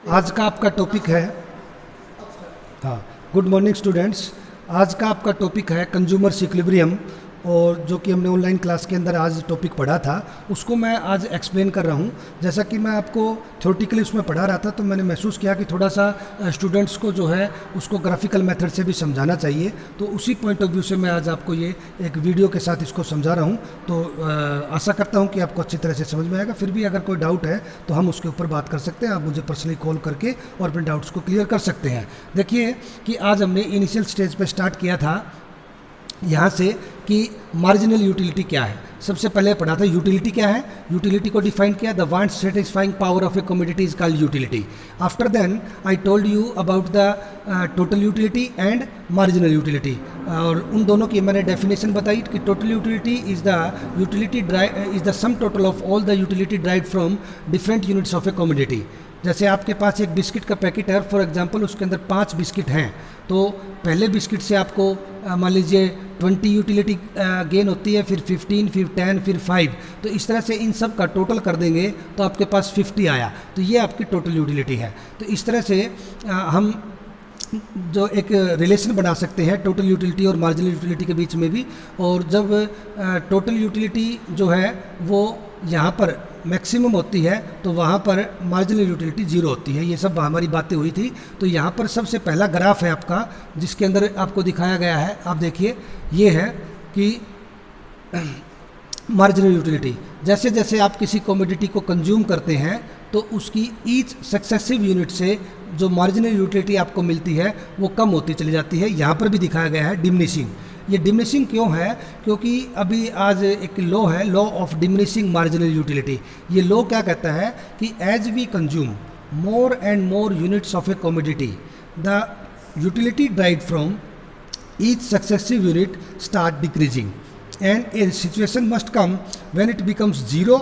आज का आपका टॉपिक है, हाँ, गुड मॉर्निंग स्टूडेंट्स। आज का आपका टॉपिक है कंज्यूमर इक्विलिब्रियम, और जो कि हमने ऑनलाइन क्लास के अंदर आज टॉपिक पढ़ा था उसको मैं आज एक्सप्लेन कर रहा हूँ। जैसा कि मैं आपको थ्योरेटिकली उसमें पढ़ा रहा था तो मैंने महसूस किया कि थोड़ा सा स्टूडेंट्स को जो है उसको ग्राफिकल मेथड से भी समझाना चाहिए, तो उसी पॉइंट ऑफ व्यू से मैं आज आपको ये एक वीडियो के साथ इसको समझा रहा हूँ। तो आशा करता हूँ कि आपको अच्छी तरह से समझ में आएगा। फिर भी अगर कोई डाउट है तो हम उसके ऊपर बात कर सकते हैं, आप मुझे पर्सनली कॉल करके और अपने डाउट्स को क्लियर कर सकते हैं। देखिए कि आज हमने इनिशियल स्टेज पे स्टार्ट किया था यहाँ से कि मार्जिनल यूटिलिटी क्या है। सबसे पहले पढ़ा था यूटिलिटी क्या है, यूटिलिटी को डिफाइन किया, the want satisfying power of a commodity is called utility. After then I told you about the total utility and marginal utility, और उन दोनों की मैंने डेफिनेशन बताई कि total utility is the sum total of all the utility derived from different units of a commodity. जैसे आपके पास एक बिस्किट का पैकेट है, फॉर एग्जांपल उसके अंदर 5 बिस्किट हैं, तो पहले बिस्किट से आपको मान लीजिए 20 यूटिलिटी गेन होती है, फिर 15, फिर 10, फिर 5, तो इस तरह से इन सब का टोटल कर देंगे तो आपके पास 50 आया, तो ये आपकी टोटल यूटिलिटी है। तो इस तरह से हम जो एक रिलेशन बना सकते हैं टोटल यूटिलिटी और मार्जिनल यूटिलिटी के बीच में भी। और जब टोटल यूटिलिटी जो है वो यहाँ पर मैक्सिमम होती है तो वहाँ पर मार्जिनल यूटिलिटी 0 होती है। ये सब हमारी बातें हुई थी। तो यहाँ पर सबसे पहला ग्राफ है आपका जिसके अंदर आपको दिखाया गया है, आप देखिए ये है कि मार्जिनल यूटिलिटी, जैसे जैसे आप किसी कमोडिटी को कंज्यूम करते हैं तो उसकी ईच सक्सेसिव यूनिट से जो मार्जिनल यूटिलिटी आपको मिलती है वो कम होती चली जाती है। यहाँ पर भी दिखाया गया है डिमिनिशिंग। ये डिमिनिशिंग क्यों है? क्योंकि अभी आज एक लॉ है, law of diminishing marginal utility. ये लॉ क्या कहता है कि as we consume more and more units of a commodity the utility derived from each successive unit start decreasing and a situation must come when it becomes zero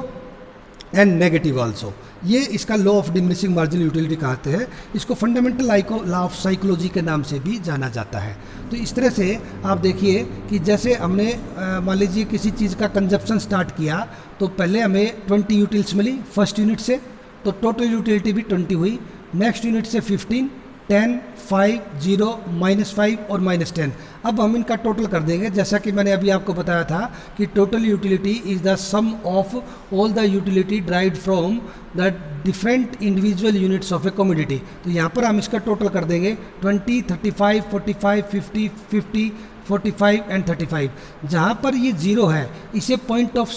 and negative also। ये इसका law of diminishing marginal utility कहते हैं। इसको fundamental law of psychology के नाम से भी जाना जाता है। तो इस तरह से आप देखिए कि जैसे हमने मान लीजिए किसी चीज़ का कंजप्शन स्टार्ट किया तो पहले हमें 20 यूटिल्स मिली फर्स्ट यूनिट से, तो टोटल यूटिलिटी भी 20 हुई। नेक्स्ट यूनिट से 15, 10, 5, 0, -5 और -10। अब हम इनका टोटल कर देंगे। जैसा कि मैंने अभी आपको बताया था कि total utility is the sum of all the utility derived from the different individual units of a commodity. तो यहाँ पर हम इसका टोटल कर देंगे 20, 35, 45, 50, 50, 45 एंड 35। जहाँ पर ये 0 है इसे पॉइंट ऑफ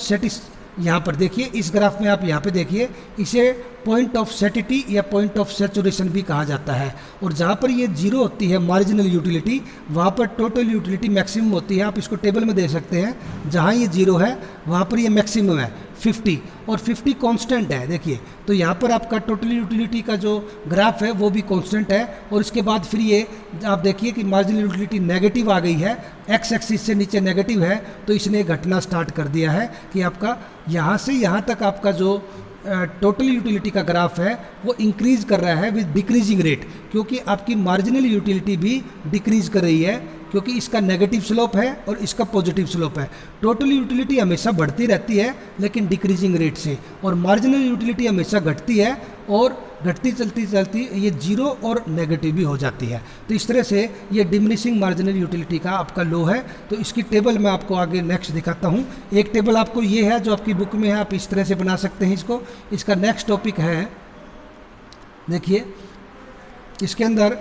यहाँ पर देखिए इस ग्राफ में आप यहाँ पे देखिए, इसे पॉइंट ऑफ सेटिटी या पॉइंट ऑफ सैचुरेशन भी कहा जाता है। और जहाँ पर ये 0 होती है मार्जिनल यूटिलिटी, वहाँ पर टोटल यूटिलिटी मैक्सिमम होती है। आप इसको टेबल में देख सकते हैं, जहाँ ये 0 है वहाँ पर ये मैक्सिमम है 50, और 50 कांस्टेंट है। देखिए तो यहाँ पर आपका टोटल यूटिलिटी का जो ग्राफ है वो भी कांस्टेंट है। और इसके बाद फिर ये आप देखिए कि मार्जिनल यूटिलिटी नेगेटिव आ गई है, एक्स एक्सिस से नीचे नेगेटिव है, तो इसने घटना स्टार्ट कर दिया है कि आपका यहाँ से यहाँ तक आपका जो टोटल यूटिलिटी का ग्राफ है वो इंक्रीज कर रहा है विद डिक्रीजिंग रेट, क्योंकि आपकी मार्जिनल यूटिलिटी भी डिक्रीज कर रही है, क्योंकि इसका नेगेटिव स्लोप है और इसका पॉजिटिव स्लोप है। टोटल यूटिलिटी हमेशा बढ़ती रहती है लेकिन डिक्रीजिंग रेट से, और मार्जिनल यूटिलिटी हमेशा घटती है और घटती चलती चलती ये 0 और नेगेटिव भी हो जाती है। तो इस तरह से ये डिमिनिशिंग मार्जिनल यूटिलिटी का आपका लो है। तो इसकी टेबल मैं आपको आगे नेक्स्ट दिखाता हूँ। एक टेबल आपको ये है जो आपकी बुक में है, आप इस तरह से बना सकते हैं इसको। इसका नेक्स्ट टॉपिक है, देखिए इसके अंदर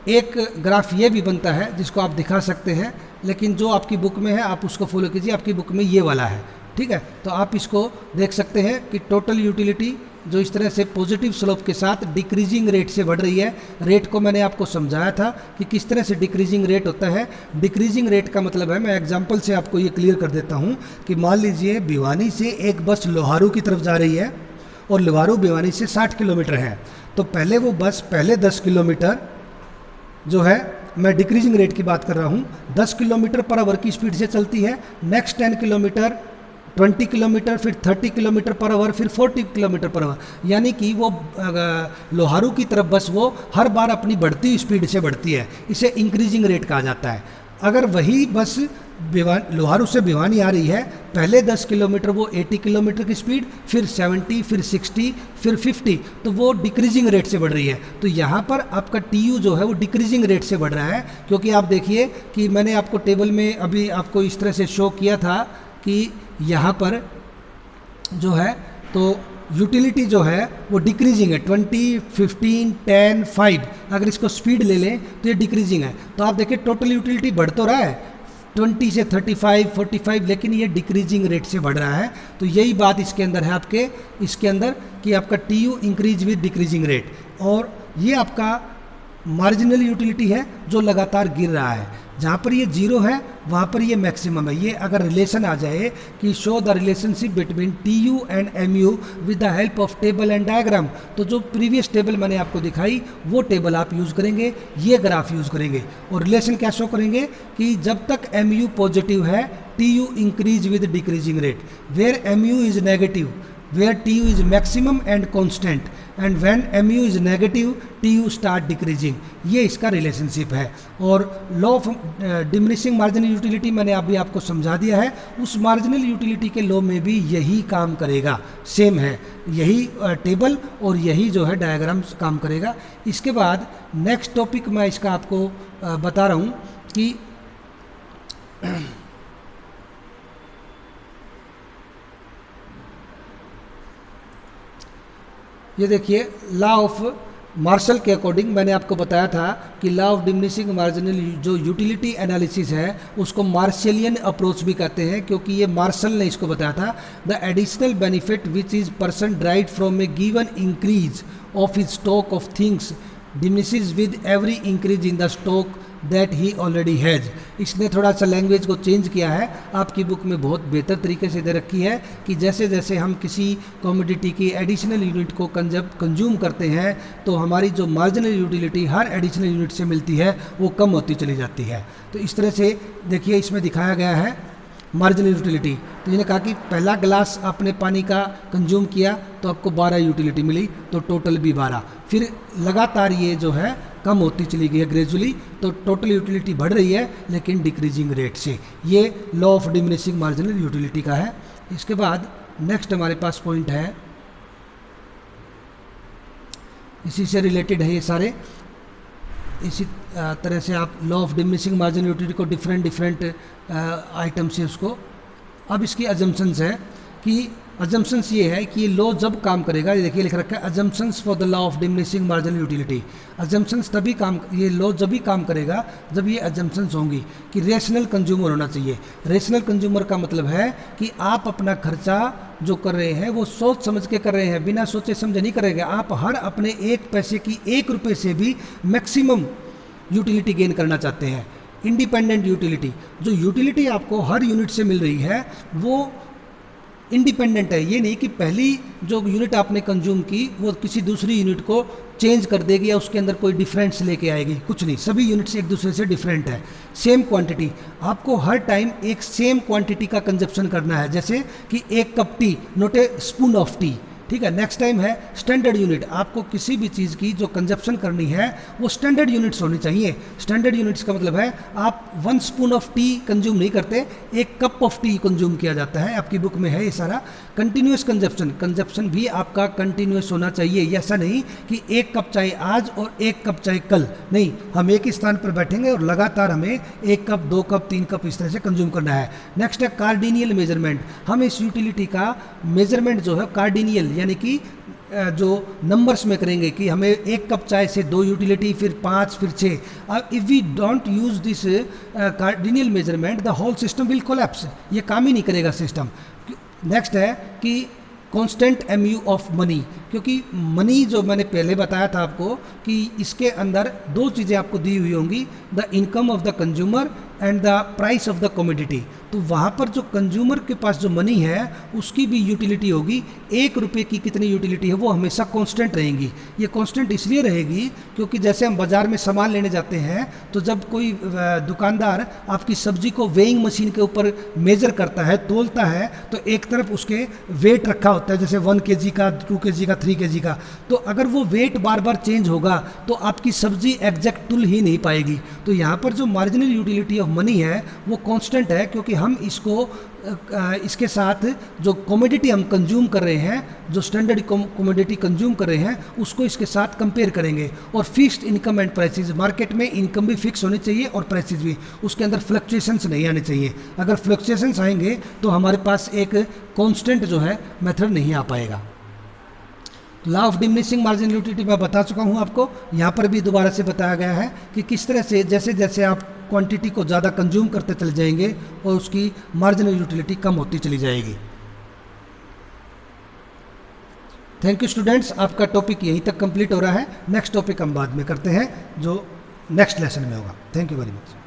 एक ग्राफ ये भी बनता है जिसको आप दिखा सकते हैं, लेकिन जो आपकी बुक में है आप उसको फॉलो कीजिए। आपकी बुक में ये वाला है, ठीक है। तो आप इसको देख सकते हैं कि टोटल यूटिलिटी जो इस तरह से पॉजिटिव स्लोप के साथ डिक्रीजिंग रेट से बढ़ रही है। रेट को मैंने आपको समझाया था कि किस तरह से डिक्रीजिंग रेट होता है। डिक्रीजिंग रेट का मतलब है, मैं एग्जांपल से आपको ये क्लियर कर देता हूँ कि मान लीजिए भिवानी से एक बस लोहारू की तरफ जा रही है और लोहारू भिवानी से 60 किलोमीटर है, तो पहले वो बस पहले 10 किलोमीटर जो है, मैं डिक्रीजिंग रेट की बात कर रहा हूँ, 10 किलोमीटर पर आवर की स्पीड से चलती है। नेक्स्ट 10 किलोमीटर 20 किलोमीटर, फिर 30 किलोमीटर पर आवर, फिर 40 किलोमीटर पर आवर, यानी कि वो लोहारू की तरफ बस वो हर बार अपनी बढ़ती स्पीड से बढ़ती है। इसे इंक्रीजिंग रेट कहा जाता है। अगर वही बस लोहारू से भिवानी आ रही है, पहले 10 किलोमीटर वो 80 किलोमीटर की स्पीड, फिर 70, फिर 60, फिर 50, तो वो डिक्रीजिंग रेट से बढ़ रही है। तो यहाँ पर आपका TU जो है वो डिक्रीजिंग रेट से बढ़ रहा है, क्योंकि आप देखिए कि मैंने आपको टेबल में अभी आपको इस तरह से शो किया था कि यहाँ पर जो है तो यूटिलिटी जो है वो डिक्रीजिंग है, 20, 15, 10, 5। अगर इसको स्पीड ले लें तो ये डिक्रीजिंग है। तो आप देखिए टोटल यूटिलिटी बढ़ तो रहा है 20 से 35, 45, लेकिन ये डिक्रीजिंग रेट से बढ़ रहा है। तो यही बात इसके अंदर है आपके, इसके अंदर कि आपका TU increase with decreasing rate, और ये आपका मार्जिनल यूटिलिटी है जो लगातार गिर रहा है। जहाँ पर ये 0 है वहाँ पर ये मैक्सिमम है। ये अगर रिलेशन आ जाए कि show the relationship between TU and MU with the help of table and diagram, तो जो प्रीवियस टेबल मैंने आपको दिखाई वो टेबल आप यूज़ करेंगे, ये ग्राफ यूज़ करेंगे, और रिलेशन क्या शो करेंगे कि जब तक MU पॉजिटिव है TU increase with decreasing rate, where MU is negative where TU is maximum and constant, and when MU is negative TU start decreasing। ये इसका रिलेशनशिप है। और law of diminishing marginal utility मैंने अभी आपको समझा दिया है, उस मार्जिनल यूटिलिटी के लॉ में भी यही काम करेगा, सेम है, यही टेबल और यही जो है डायग्राम काम करेगा। इसके बाद नेक्स्ट टॉपिक मैं इसका आपको बता रहा हूँ कि ये देखिए लॉ ऑफ मार्शल के अकॉर्डिंग मैंने आपको बताया था कि लॉ ऑफ डिमिनिशिंग मार्जिनल जो यूटिलिटी एनालिसिस है उसको मार्शलियन अप्रोच भी कहते हैं, क्योंकि ये मार्शल ने इसको बताया था। The additional benefit which is person drive from A given increase of his stock of things diminishes with every increase in the stock that he already has. इसने थोड़ा सा लैंग्वेज को चेंज किया है, आपकी बुक में बहुत बेहतर तरीके से दे रखी है कि जैसे जैसे हम किसी कमोडिटी की एडिशनल यूनिट को कंज्यूम करते हैं तो हमारी जो मार्जिनल यूटिलिटी हर एडिशनल यूनिट से मिलती है वो कम होती चली जाती है। तो इस तरह से देखिए इसमें दिखाया गया है मार्जिनल यूटिलिटी। तो इन्होंने कहा कि पहला गिलास आपने पानी का कंज्यूम किया तो आपको 12 यूटिलिटी मिली, तो टोटल भी 12, फिर लगातार ये जो है कम होती चली गई है ग्रेजुअली, तो टोटल यूटिलिटी बढ़ रही है लेकिन डिक्रीजिंग रेट से। ये law of diminishing marginal utility का है। इसके बाद नेक्स्ट हमारे पास पॉइंट है, इसी से रिलेटेड है ये सारे। इसी तरह से आप law of diminishing marginal utility को डिफरेंट आइटम से उसको, अब इसकी अजम्पशंस है कि अजम्पशंस ये है कि ये लॉ जब काम करेगा, ये देखिए लिख रखा है assumptions for the law of diminishing marginal utility. Assumptions तभी काम, ये लॉ जब भी काम करेगा जब ये अजम्पशंस होंगी कि रेशनल कंज्यूमर होना चाहिए। रेशनल कंज्यूमर का मतलब है कि आप अपना खर्चा जो कर रहे हैं वो सोच समझ के कर रहे हैं, बिना सोचे समझे नहीं करेंगे। आप हर अपने 1 पैसे की 1 रुपये से भी मैक्सिमम यूटिलिटी गेन करना चाहते हैं। इंडिपेंडेंट यूटिलिटी, जो यूटिलिटी आपको हर यूनिट से मिल रही है वो इंडिपेंडेंट है। ये नहीं कि पहली जो यूनिट आपने कंज्यूम की वो किसी दूसरी यूनिट को चेंज कर देगी या उसके अंदर कोई डिफरेंस लेके आएगी, कुछ नहीं, सभी यूनिट्स एक दूसरे से डिफरेंट है। सेम क्वांटिटी, आपको हर टाइम एक सेम क्वांटिटी का कंजप्शन करना है, जैसे कि 1 cup T, not a spoon of T, ठीक है। नेक्स्ट टाइम है स्टैंडर्ड यूनिट, आपको किसी भी चीज़ की जो कंजप्शन करनी है वो स्टैंडर्ड यूनिट्स होनी चाहिए। स्टैंडर्ड यूनिट्स का मतलब है आप 1 स्पून ऑफ टी कंज्यूम नहीं करते, 1 कप ऑफ टी कंज्यूम किया जाता है। आपकी बुक में है ये सारा। कंटिन्यूस कंजप्शन भी आपका कंटिन्यूस होना चाहिए, ऐसा नहीं कि 1 कप चाय आज और 1 कप चाय कल, नहीं, हम एक ही स्थान पर बैठेंगे और लगातार हमें 1 कप 2 कप 3 कप इस तरह से कंज्यूम करना है। नेक्स्ट है कार्डिनियल मेजरमेंट, हम इस यूटिलिटी का मेजरमेंट जो है कार्डिनियल यानी कि जो नंबर्स में करेंगे कि हमें 1 कप चाय से 2 यूटिलिटी, फिर 5, फिर 6। अब if we don't use this cardinal measurement the whole system will collapse, ये काम ही नहीं करेगा सिस्टम। नेक्स्ट है कि कांस्टेंट MU ऑफ मनी, क्योंकि मनी जो मैंने पहले बताया था आपको कि इसके अंदर 2 चीज़ें आपको दी हुई होंगी, the income of the consumer and the price of the commodity. तो वहाँ पर जो कंज्यूमर के पास जो मनी है उसकी भी यूटिलिटी होगी, 1 रुपये की कितनी यूटिलिटी है वो हमेशा कांस्टेंट रहेंगी। ये कांस्टेंट इसलिए रहेगी क्योंकि जैसे हम बाज़ार में सामान लेने जाते हैं तो जब कोई दुकानदार आपकी सब्जी को वेइंग मशीन के ऊपर मेज़र करता है, तोलता है, तो एक तरफ उसके वेट रखा होता है, जैसे 1 kg का, 2 kg का, 3 kg का। तो अगर वो वेट बार बार चेंज होगा तो आपकी सब्जी एग्जैक्ट तुल ही नहीं पाएगी। तो यहाँ पर जो मार्जिनल यूटिलिटी ऑफ मनी है वो कांस्टेंट है, क्योंकि हम इसके साथ जो कमोडिटी हम कंज्यूम कर रहे हैं, जो स्टैंडर्ड कमोडिटी कंज्यूम कर रहे हैं, उसको इसके साथ कंपेयर करेंगे। और fixed income and prices, market में इनकम भी फिक्स होनी चाहिए और प्राइसेस भी, उसके अंदर फ्लक्चुएशंस नहीं आने चाहिए। अगर फ्लक्चुएशंस आएंगे तो हमारे पास एक कांस्टेंट जो है मेथड नहीं आ पाएगा। Law of diminishing marginal utility मैं बता चुका हूँ आपको, यहाँ पर भी दोबारा से बताया गया है कि किस तरह से जैसे जैसे आप क्वांटिटी को ज़्यादा कंज्यूम करते चले जाएंगे और उसकी मार्जिनल यूटिलिटी कम होती चली जाएगी। थैंक यू स्टूडेंट्स, आपका टॉपिक यहीं तक कंप्लीट हो रहा है। नेक्स्ट टॉपिक हम बाद में करते हैं जो नेक्स्ट लेसन में होगा। Thank you very much.